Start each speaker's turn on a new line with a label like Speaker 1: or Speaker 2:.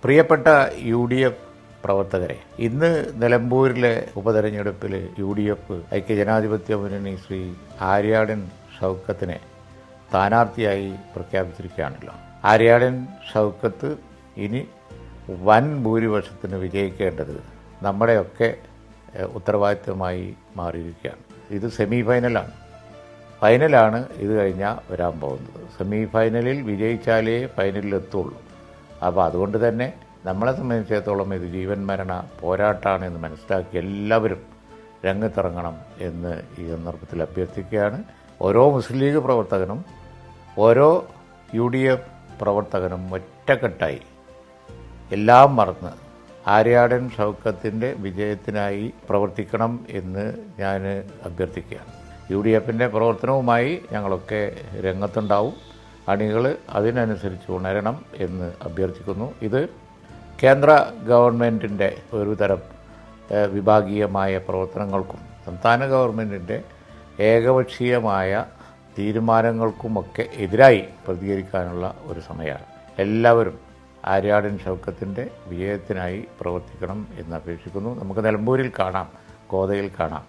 Speaker 1: പ്രിയപ്പെട്ട UDF പ്രവർത്തകരെ, ഇന്ന് നിലമ്പൂരിലെ ഉപതെരഞ്ഞെടുപ്പിൽ UDF ഐക്യജനാധിപത്യ മുന്നണി ശ്രീ ആര്യാടൻ ഷൗക്കത്തിനെ സ്ഥാനാർത്ഥിയായി പ്രഖ്യാപിച്ചിരിക്കുകയാണല്ലോ. ആര്യാടൻ ഷൗക്കത്ത് ഇനി വൻ ഭൂരിപക്ഷത്തിന് വിജയിക്കേണ്ടത് നമ്മുടെയൊക്കെ ഉത്തരവാദിത്വമായി മാറിയിരിക്കുകയാണ്. ഇത് സെമി ഫൈനലാണ്. ഫൈനലാണ് ഇത് കഴിഞ്ഞാൽ വരാൻ പോകുന്നത്. സെമി ഫൈനലിൽ വിജയിച്ചാലേ ഫൈനലിൽ എത്തുള്ളൂ. അപ്പോൾ അതുകൊണ്ട് തന്നെ നമ്മളെ സംബന്ധിച്ചിടത്തോളം ഇത് ജീവൻ മരണ പോരാട്ടമാണ് എന്ന് മനസ്സിലാക്കി എല്ലാവരും രംഗത്തിറങ്ങണം എന്ന് ഈ സന്ദർഭത്തിൽ അഭ്യർത്ഥിക്കുകയാണ്. ഓരോ മുസ്ലിം ലീഗ് പ്രവർത്തകനും ഓരോ UDF പ്രവർത്തകനും ഒറ്റക്കെട്ടായി എല്ലാം മറന്ന് ആര്യാടൻ ഷൗക്കത്തിൻ്റെ വിജയത്തിനായി പ്രവർത്തിക്കണം എന്ന് ഞാൻ അഭ്യർത്ഥിക്കുകയാണ്. UDFൻ്റെ പ്രവർത്തനവുമായി ഞങ്ങളൊക്കെ രംഗത്തുണ്ടാവും. അണികൾ അതിനനുസരിച്ച് ഉണരണം എന്ന് അഭ്യർത്ഥിക്കുന്നു. ഇത് കേന്ദ്ര ഗവൺമെൻറ്റിൻ്റെ ഒരു തരം വിഭാഗീയമായ പ്രവർത്തനങ്ങൾക്കും സംസ്ഥാന ഗവൺമെൻറ്റിൻ്റെ ഏകപക്ഷീയമായ തീരുമാനങ്ങൾക്കുമൊക്കെ എതിരായി പ്രതികരിക്കാനുള്ള ഒരു സമയമാണ്. എല്ലാവരും ആര്യാടൻ ഷൗക്കത്തിൻ്റെ വിജയത്തിനായി പ്രവർത്തിക്കണം എന്ന് അപേക്ഷിക്കുന്നു. നമുക്ക് നിലമ്പൂരിൽ കാണാം, ഗോദയിൽ കാണാം.